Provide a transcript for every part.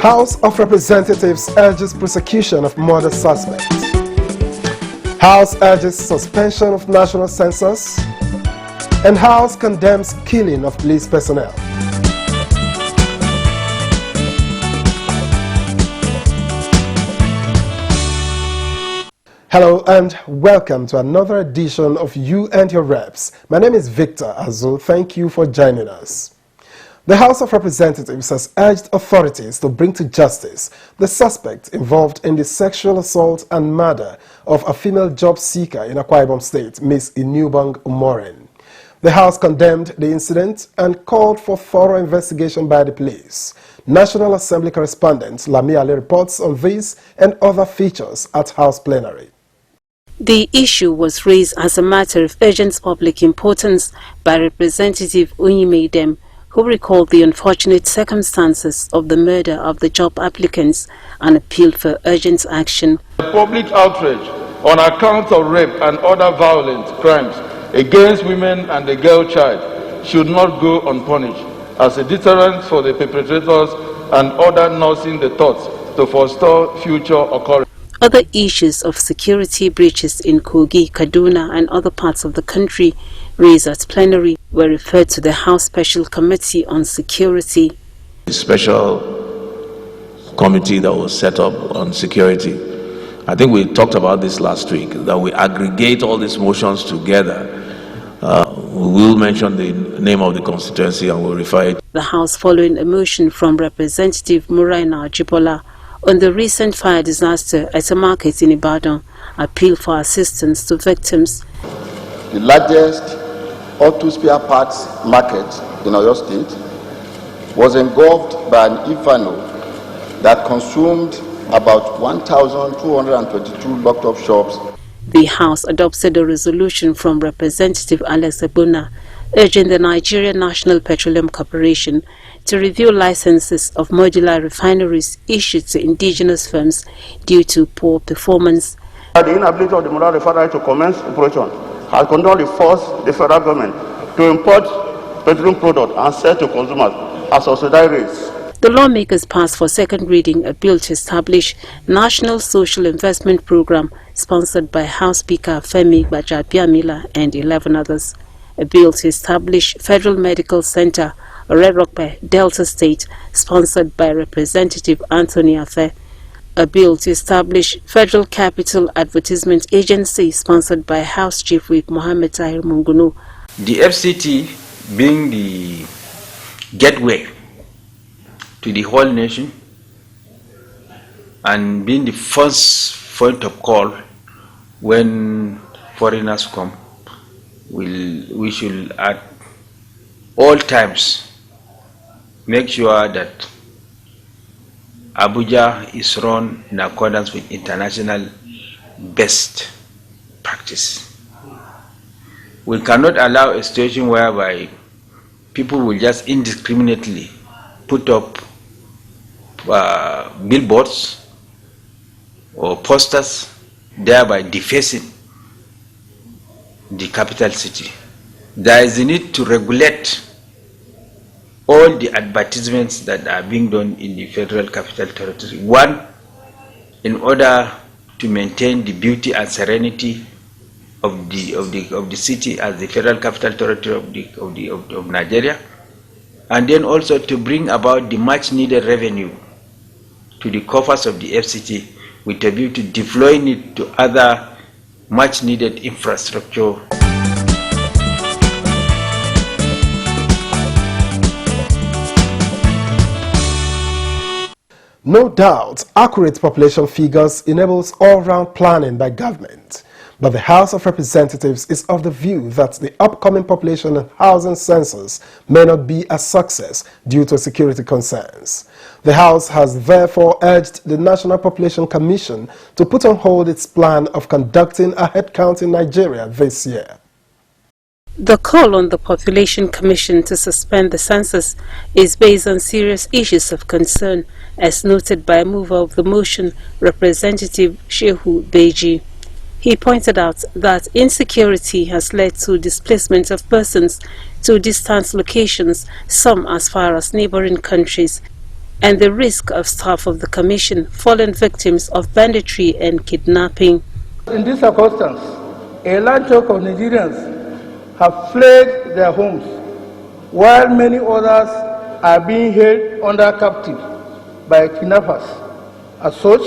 House of Representatives urges prosecution of murder suspect. House urges suspension of national census. And House condemns killing of police personnel. Hello and welcome to another edition of You and Your Reps. My name is Victor Azu. Thank you for joining us. The House of Representatives has urged authorities to bring to justice the suspect involved in the sexual assault and murder of a female job seeker in Akwa Ibom State, Ms. Inubang Umoren. The House condemned the incident and called for thorough investigation by the police. National Assembly correspondent Lami Ali reports on this and other features at House plenary. The issue was raised as a matter of urgent public importance by Representative Unyimedem, who recalled the unfortunate circumstances of the murder of the job applicants and appealed for urgent action. Public outrage on account of rape and other violent crimes against women and the girl child should not go unpunished as a deterrent for the perpetrators and other nursing the thoughts to forestall future occurrences. Other issues of security breaches in Kogi, Kaduna and other parts of the country raised at plenary were referred to the House Special Committee on Security. The special committee that was set up on security, I think we talked about this last week, that we aggregate all these motions together. We will mention the name of the constituency and we'll refer it. The House, following a motion from Representative Muraina Jibola on the recent fire disaster at a market in Ibadan, appealed for assistance to victims. The largest auto spare parts market in Oyo State was engulfed by an inferno that consumed about 1,222 locked-up shops. The House adopted a resolution from Representative Alex Ebuna urging the Nigerian National Petroleum Corporation to review licenses of modular refineries issued to indigenous firms due to poor performance. The inability of the modular refinery to commence operation has continually forced the federal government to import petroleum products and sell to consumers at subsidized rates. The lawmakers passed for second reading a bill to establish National Social Investment Program sponsored by House Speaker Femi Gbajabiamila and 11 others. A bill to establish Federal Medical Center, Orerokpe, Delta State, sponsored by Representative Anthony Afe. A bill to establish Federal Capital Advertisement Agency, sponsored by House Chief Whip Mohammed Tahir Mungunu. The FCT being the gateway to the whole nation and being the first point of call when foreigners come, we should at all times make sure that Abuja is run in accordance with international best practice. We cannot allow a situation whereby people will just indiscriminately put up billboards or posters, thereby defacing the capital city. There is a need to regulate all the advertisements that are being done in the Federal Capital Territory. One, in order to maintain the beauty and serenity of the city as the Federal Capital Territory of Nigeria, and then also to bring about the much needed revenue to the coffers of the FCT with a view to deploying it to other much needed infrastructure. No doubt, accurate population figures enables all-round planning by government. But the House of Representatives is of the view that the upcoming population and housing census may not be a success due to security concerns. The House has therefore urged the National Population Commission to put on hold its plan of conducting a head count in Nigeria this year. The call on the Population Commission to suspend the census is based on serious issues of concern, as noted by a mover of the motion, Representative Shehu Beji. He pointed out that insecurity has led to displacement of persons to distant locations, some as far as neighboring countries. and the risk of staff of the Commission fallen victims of banditry and kidnapping. In this circumstance, a large chunk of Nigerians have fled their homes, while many others are being held under captive by kidnappers. As such,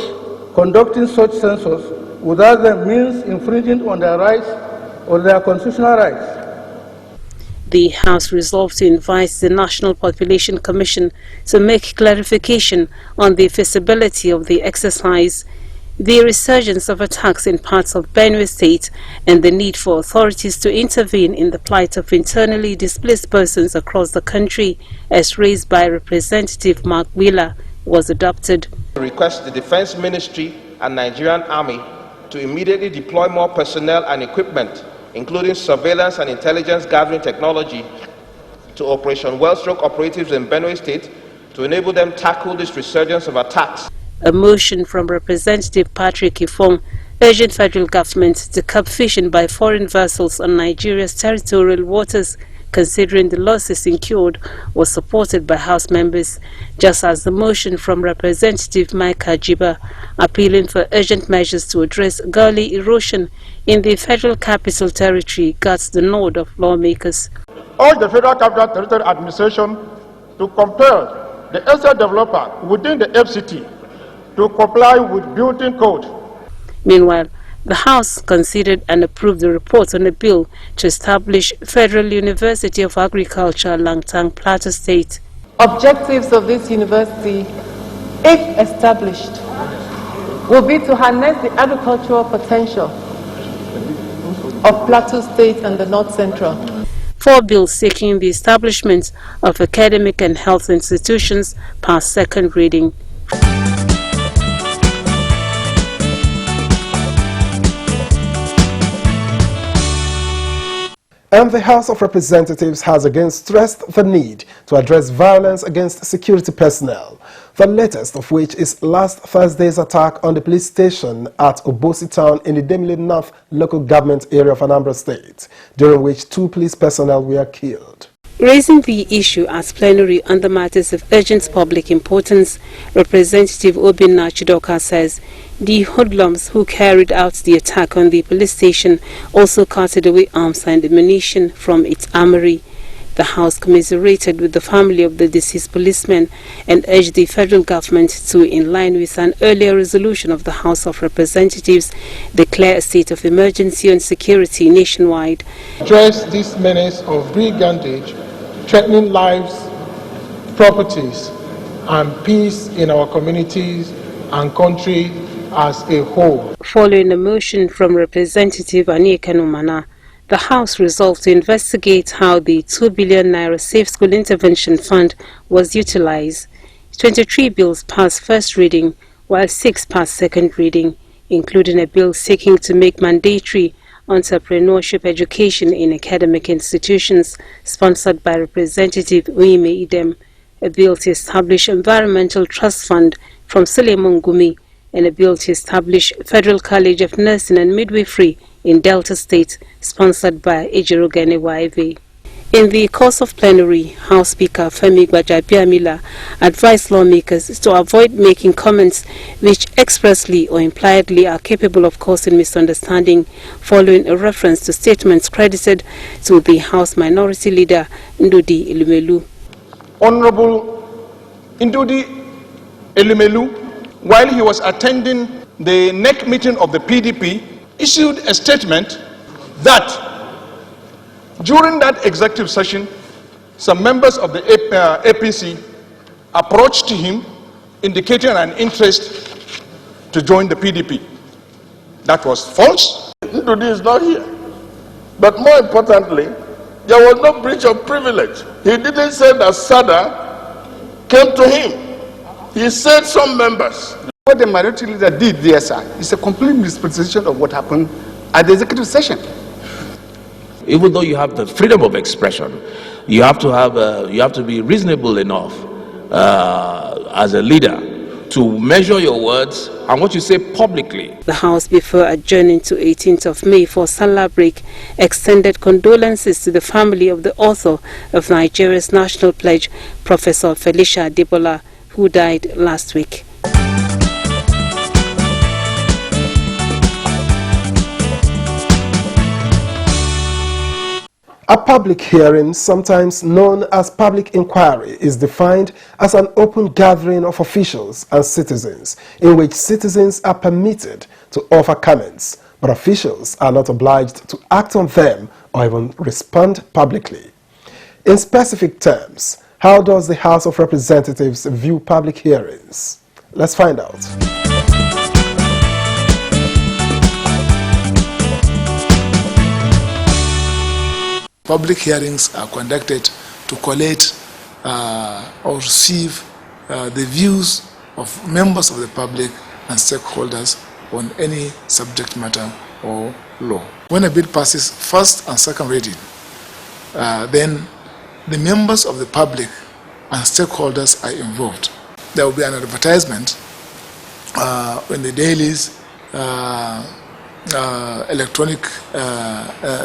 conducting such census without them means infringing on their rights or their constitutional rights. The House resolved to invite the National Population Commission to make clarification on the feasibility of the exercise, the resurgence of attacks in parts of Benue State, and the need for authorities to intervene in the plight of internally displaced persons across the country, as raised by Representative Mark Wheeler, was adopted. Request the Defense Ministry and Nigerian Army to immediately deploy more personnel and equipment, including surveillance and intelligence gathering technology, to Operation Wellstroke operatives in Benue State to enable them tackle this resurgence of attacks. A motion from Representative Patrick Ifong urging federal government to curb fishing by foreign vessels on Nigeria's territorial waters, considering the losses incurred, was supported by House members, just as the motion from Representative Mike Ajiba appealing for urgent measures to address gully erosion in the Federal Capital Territory got the nod of lawmakers. Urge the Federal Capital Territory Administration to compel the estate developer within the FCT to comply with building code. Meanwhile, the House considered and approved the report on a bill to establish Federal University of Agriculture, Langtang, Plateau State. Objectives of this university, if established, will be to harness the agricultural potential of Plateau State and the North Central. 4 bills seeking the establishment of academic and health institutions passed second reading. And the House of Representatives has again stressed the need to address violence against security personnel, the latest of which is last Thursday's attack on the police station at Obosi Town in the Demile North local government area of Anambra State, during which 2 police personnel were killed. Raising the issue as plenary on the matters of urgent public importance, Representative Obinna Chidoka says the hoodlums who carried out the attack on the police station also carted away arms and ammunition from its armory. The House commiserated with the family of the deceased policemen and urged the federal government to, in line with an earlier resolution of the House of Representatives, declare a state of emergency on security nationwide. Address this menace of brigandage, threatening lives, properties, and peace in our communities and country as a whole. Following a motion from Representative Anyeka Numana, the House resolved to investigate how the 2 billion naira Safe School Intervention Fund was utilized. 23 bills passed first reading, while 6 passed second reading, including a bill seeking to make mandatory entrepreneurship education in academic institutions, sponsored by Representative Uime Idem, a bill to establish Environmental Trust Fund from Suleiman Gumi, and a bill to establish Federal College of Nursing and Midwifery in Delta State, sponsored by Ejirogene Waive. In the course of plenary, House Speaker Femi Gbajabiamila advised lawmakers to avoid making comments which expressly or impliedly are capable of causing misunderstanding, following a reference to statements credited to the House Minority Leader Ndudi Elumelu. Honorable Ndudi Elumelu, while he was attending the NEC meeting of the PDP, issued a statement that during that executive session, some members of the APC approached him indicating an interest to join the PDP. That was false. Ndudi is not here. But more importantly, there was no breach of privilege. He didn't say that SADA came to him. He said some members. What the minority leader did there, sir, is a complete misrepresentation of what happened at the executive session. Even though you have the freedom of expression, you have to be reasonable enough as a leader to measure your words and what you say publicly. The House, before adjourning to 18th of May for Salah break, extended condolences to the family of the author of Nigeria's national pledge, Professor Felicia Adebola, who died last week. A public hearing, sometimes known as public inquiry, is defined as an open gathering of officials and citizens in which citizens are permitted to offer comments, but officials are not obliged to act on them or even respond publicly. In specific terms, how does the House of Representatives view public hearings? Let's find out. Public hearings are conducted to collate or receive the views of members of the public and stakeholders on any subject matter or law. When a bill passes first and second reading, then the members of the public and stakeholders are involved. There will be an advertisement in the dailies, electronic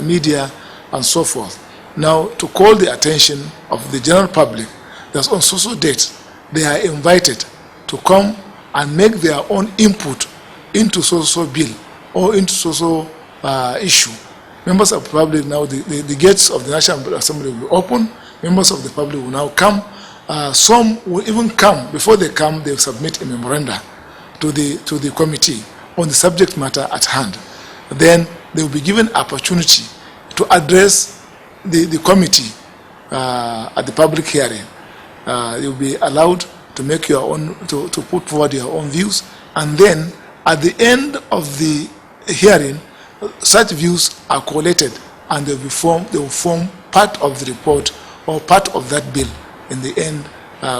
media, and so forth. Now, to call the attention of the general public, there's on so date, they are invited to come and make their own input into so bill or into so issue. Members of the public now, the gates of the National Assembly will be open. Members of the public will now come. Some will even come. Before they come, they will submit a memoranda to the committee on the subject matter at hand. Then they will be given opportunity to address the committee at the public hearing. You'll be allowed to make your own, to put forward your own views, and then at the end of the hearing, such views are collated and they will form part of the report or part of that bill in the end,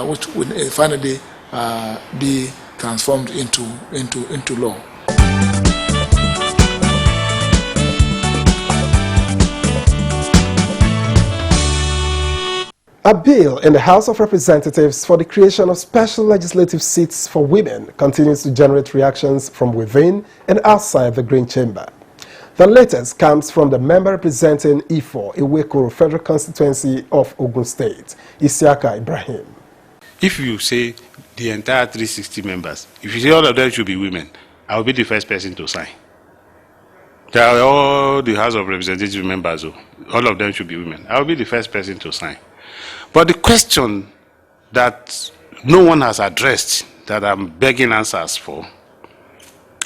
which will finally be transformed into law. A bill in the House of Representatives for the creation of special legislative seats for women continues to generate reactions from within and outside the Green Chamber. The latest comes from the member representing Ifo, Iwekoro Federal Constituency of Ogun State, Isiaka Ibrahim. If you say the entire 360 members, if you say all of them should be women, I will be the first person to sign. They are all the House of Representatives members, all of them should be women. I will be the first person to sign. But the question that no one has addressed, that I'm begging answers for,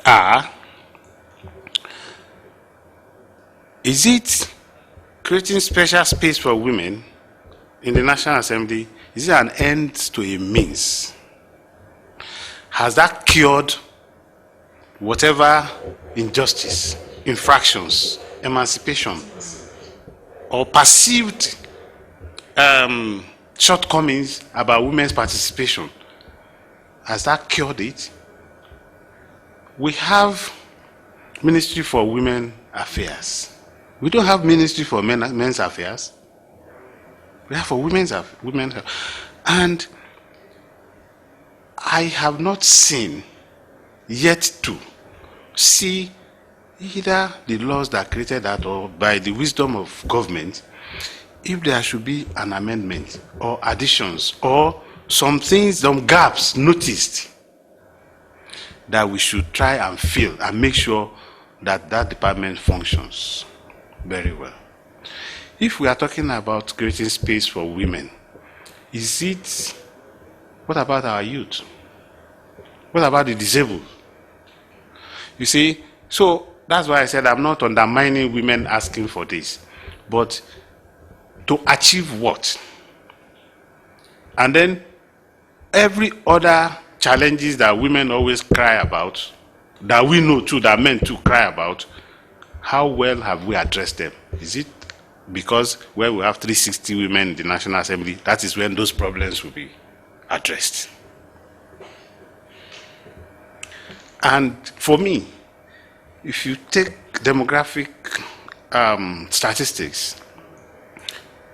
are, is it creating special space for women in the National Assembly? Is it an end to a means? Has that cured whatever injustice, infractions, emancipation, or perceived shortcomings about women's participation? Has that cured it? We have Ministry for Women Affairs. We don't have Ministry for Men's Affairs. We have for women's affairs. And I have not seen yet to see either the laws that created that or by the wisdom of government, if there should be an amendment or additions or some things, some gaps noticed that we should try and fill and make sure that that department functions very well. If we are talking about creating space for women, what about our youth? What about the disabled? You see, so that's why I said I'm not undermining women asking for this, but to achieve what? And then every other challenges that women always cry about, that we know too, that men too cry about, how well have we addressed them? Is it because where we have 360 women in the National Assembly, that is when those problems will be addressed? And for me, if you take demographic statistics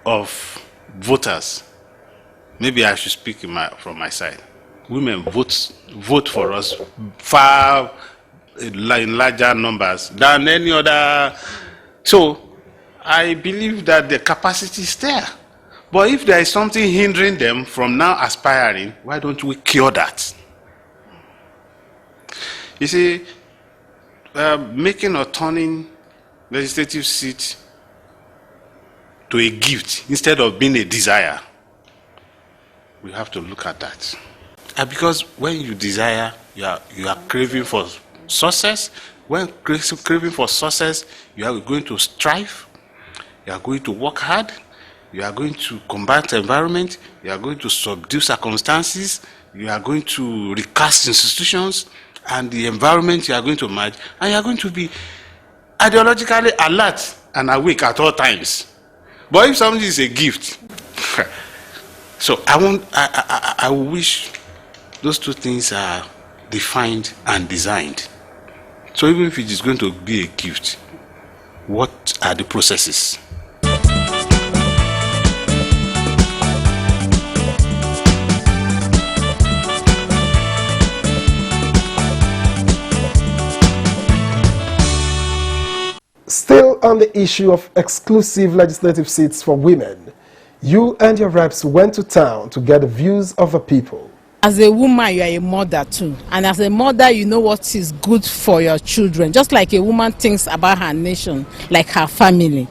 of voters, maybe I should speak from my side. Women vote for us far in larger numbers than any other. So I believe that the capacity is there, But if there is something hindering them from now aspiring, why don't we cure that? You see, making or turning legislative seat to a gift instead of being a desire, we have to look at that. And because when you desire, you are craving for success. When craving for success, you are going to strive, you are going to work hard, you are going to combat the environment, you are going to subdue circumstances, you are going to recast institutions and the environment you are going to manage, and you are going to be ideologically alert and awake at all times. But if something is a gift, so I wish those two things are defined and designed. So even if it is going to be a gift, what are the processes? Still on the issue of exclusive legislative seats for women, you and your reps went to town to get the views of the people. As a woman, you are a mother too. And as a mother, you know what is good for your children. Just like a woman thinks about her nation, like her family.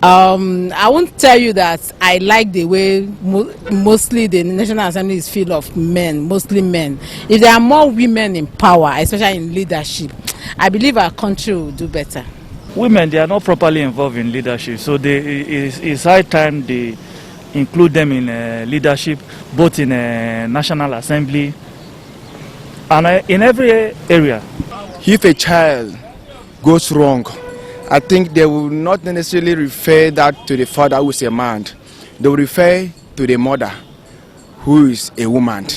I won't tell you that I like the way mostly the National Assembly is full of men, mostly men. If there are more women in power, especially in leadership, I believe our country will do better. Women, they are not properly involved in leadership, so it's high time they include them in leadership, both in National Assembly and in every area. If a child goes wrong, I think they will not necessarily refer that to the father who is a man. They will refer to the mother who is a woman.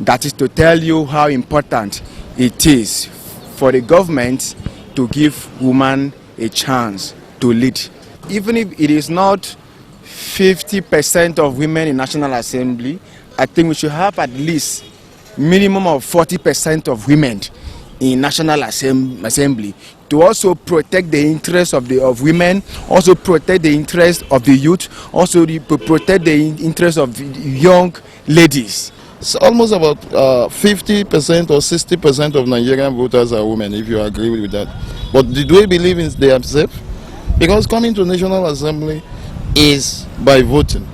That is to tell you how important it is for the government to give women a chance to lead. Even if it is not 50% of women in National Assembly, I think we should have at least minimum of 40% of women in National Assembly to also protect the interests of women, also protect the interests of the youth, also protect the interests of young ladies. It's almost about 50% or 60% of Nigerian voters are women, if you agree with that. But do we believe in themselves? Because coming to National Assembly is by voting.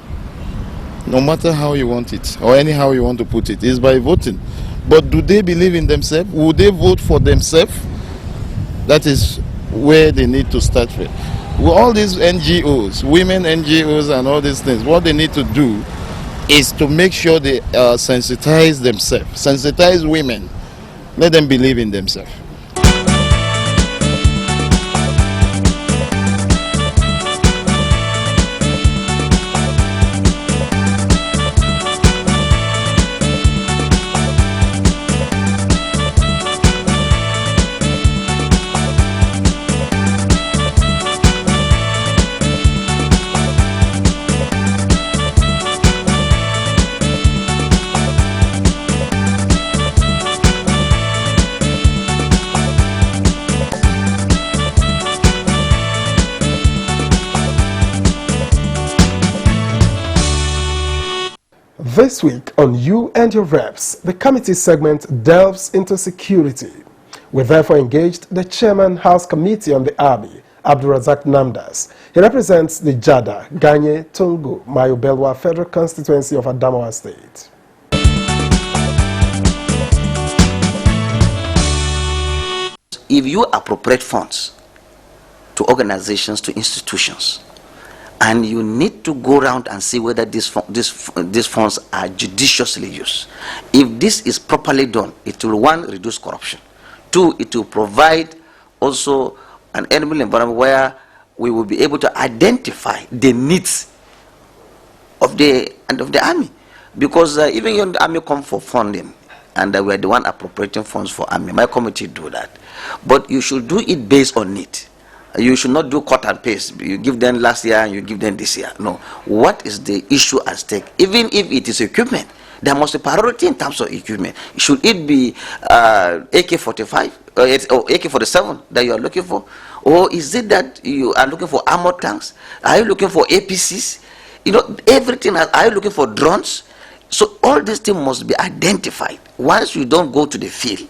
No matter how you want it, or anyhow you want to put it, is by voting. But do they believe in themselves? Would they vote for themselves? That is where they need to start with. With all these NGOs, women NGOs and all these things, what they need to do is to make sure they sensitize themselves, sensitize women, let them believe in themselves. This week on You and Your Reps, the committee segment delves into security. We therefore engaged the Chairman House Committee on the Army, Abdulrazak Namdas. He represents the Jada, Ganye, Tungu, Mayobelwa Federal Constituency of Adamawa State. If you appropriate funds to organizations, to institutions, and you need to go around and see whether these funds are judiciously used. If this is properly done, it will, one, reduce corruption. Two, it will provide also an enabling environment where we will be able to identify the needs of the army. Because even when the army come for funding, and we are the one appropriating funds for army, my committee do that. But you should do it based on need. You should not do cut and paste. You give them last year and you give them this year. No. What is the issue at stake? Even if it is equipment, there must be priority in terms of equipment. Should it be AK-45 or AK-47 that you are looking for? Or is it that you are looking for armored tanks? Are you looking for APCs? You know, everything. Are you looking for drones? So all these things must be identified. Once you don't go to the field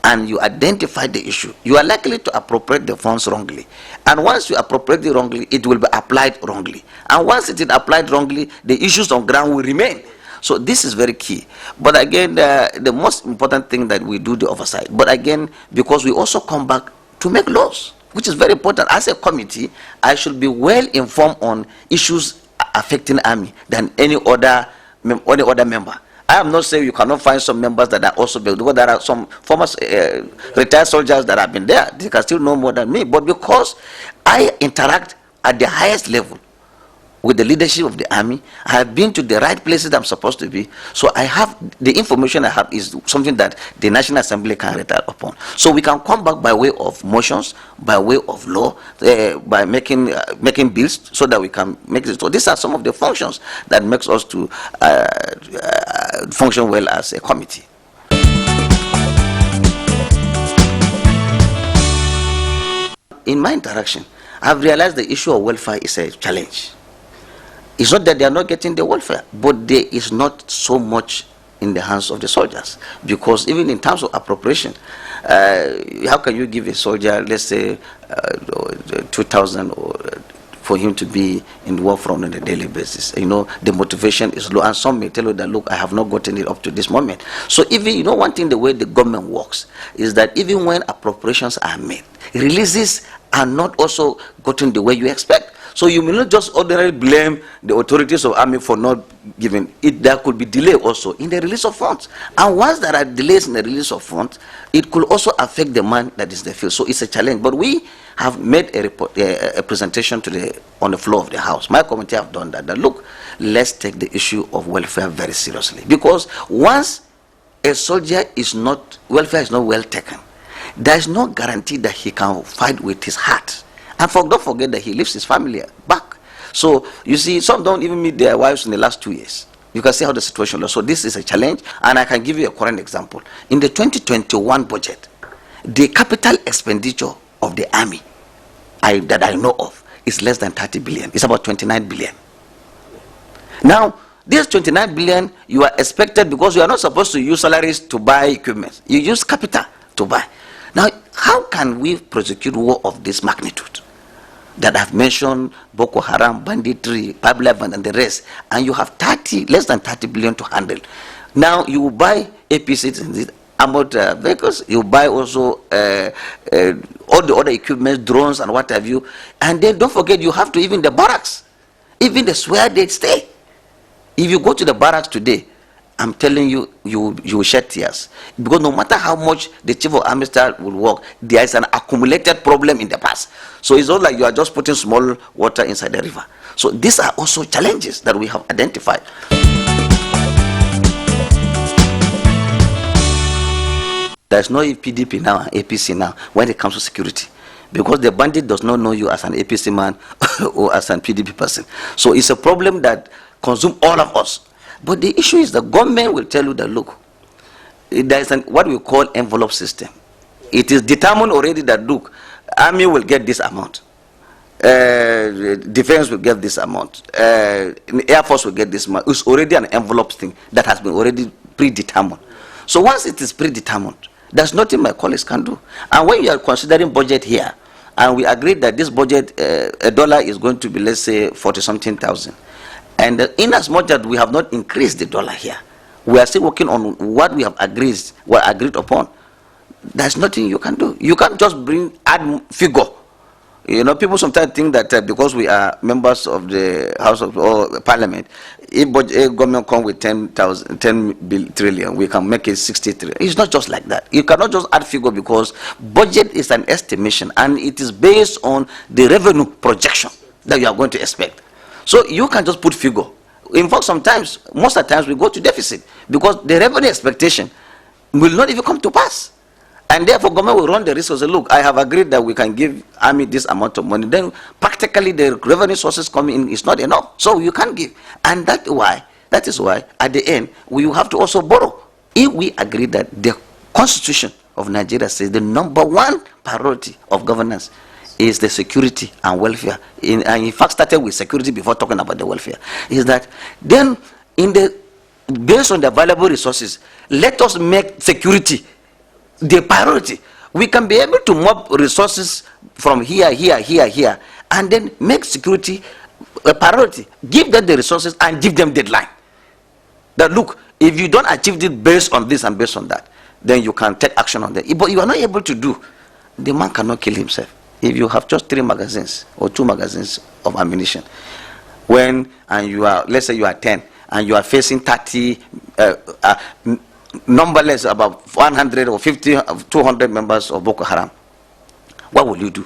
and you identify the issue, you are likely to appropriate the funds wrongly. And once you appropriate it wrongly, it will be applied wrongly. And once it is applied wrongly, the issues on ground will remain. So this is very key. But again, the most important thing that we do the oversight. But again, because we also come back to make laws, which is very important. As a committee, I should be well informed on issues affecting army than any other member. I am not saying you cannot find some members that are also, because there are some former retired soldiers that have been there. They can still know more than me. But because I interact at the highest level with the leadership of the army, I have been to the right places that I'm supposed to be. So I have, the information I have is something that the National Assembly can rely upon. So we can come back by way of motions, by way of law, by making bills, so that we can make it. So these are some of the functions that makes us to function well as a committee. In my interaction, I've realized the issue of welfare is a challenge. It's not that they are not getting the welfare, but there is not so much in the hands of the soldiers. Because even in terms of appropriation, how can you give a soldier, let's say, 2,000 for him to be in the war front on a daily basis? You know, the motivation is low, and some may tell you that, look, I have not gotten it up to this moment. So even, you know, one thing, the way the government works is that even when appropriations are made, releases are not also gotten the way you expect. So you will not just ordinarily blame the authorities of army for not giving it. There could be delay also in the release of funds. And once there are delays in the release of funds, it could also affect the man that is in the field. So it's a challenge. But we have made a report, a presentation on the floor of the House. My committee have done that. That look, let's take the issue of welfare very seriously. Because once a soldier is not, welfare is not well taken, there is no guarantee that he can fight with his heart. And don't forget that he leaves his family back. So you see, some don't even meet their wives in the last 2 years. You can see how the situation is. So this is a challenge, and I can give you a current example. In the 2021 budget, the capital expenditure of the army that I know of is less than 30 billion. It's about 29 billion. Now, this 29 billion, you are expected, because you are not supposed to use salaries to buy equipment. You use capital to buy. Now, how can we prosecute war of this magnitude that I've mentioned, Boko Haram, banditry, pipeline, and the rest, and you have less than 30 billion to handle? Now, you buy APCs, armored vehicles, you buy also all the other equipment, drones, and what have you, and then don't forget, you have to even the barracks, even the where they stay. If you go to the barracks today, I'm telling you, you will shed tears. Because no matter how much the chief of army staff will work, there is an accumulated problem in the past. So it's not like you are just putting small water inside the river. So these are also challenges that we have identified. There's no PDP now, APC now, when it comes to security. Because the bandit does not know you as an APC man or as an PDP person. So it's a problem that consumes all of us. But the issue is the government will tell you that, look, there is what we call envelope system. It is determined already that, look, army will get this amount, defense will get this amount, air force will get this amount. It's already an envelope thing that has been already predetermined. So once it is predetermined, there's nothing my colleagues can do. And when you are considering budget here, and we agreed that this budget, $1 is going to be, let's say, 40-something thousand. And in as much as we have not increased the dollar here, we are still working on what we have agreed upon. There's nothing you can do. You can't just add figure. You know, people sometimes think that because we are members of the House of or Parliament, if a government come with 10 trillion, we can make it 60 trillion. It's not just like that. You cannot just add figure, because budget is an estimation, and it is based on the revenue projection that you are going to expect. So you can just put figure. In fact, sometimes, most of the times, we go to deficit because the revenue expectation will not even come to pass. And therefore, government will run the risk and say, look, I have agreed that we can give army this amount of money. Then practically the revenue sources coming in is not enough. So you can't give. And that is why, at the end, we have to also borrow. If we agree that the Constitution of Nigeria says the #1 priority of governance is the security and welfare. And in fact started with security before talking about the welfare. Is that then based on the available resources, let us make security the priority. We can be able to mop resources from here, and then make security a priority. Give them the resources and give them deadline. That look, if you don't achieve it based on this and based on that, then you can take action on that. But you are not able to do. The man cannot kill himself. If you have just 3 magazines or 2 magazines of ammunition, and you are, let's say you are 10, and you are facing 30, numberless, about 100 or 50, 200 members of Boko Haram, what will you do?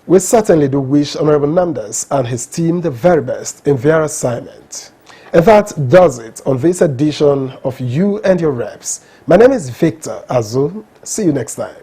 We certainly do wish Honorable Namdas and his team the very best in their assignment. And that does it on this edition of You and Your Reps. My name is Victor Azu. See you next time.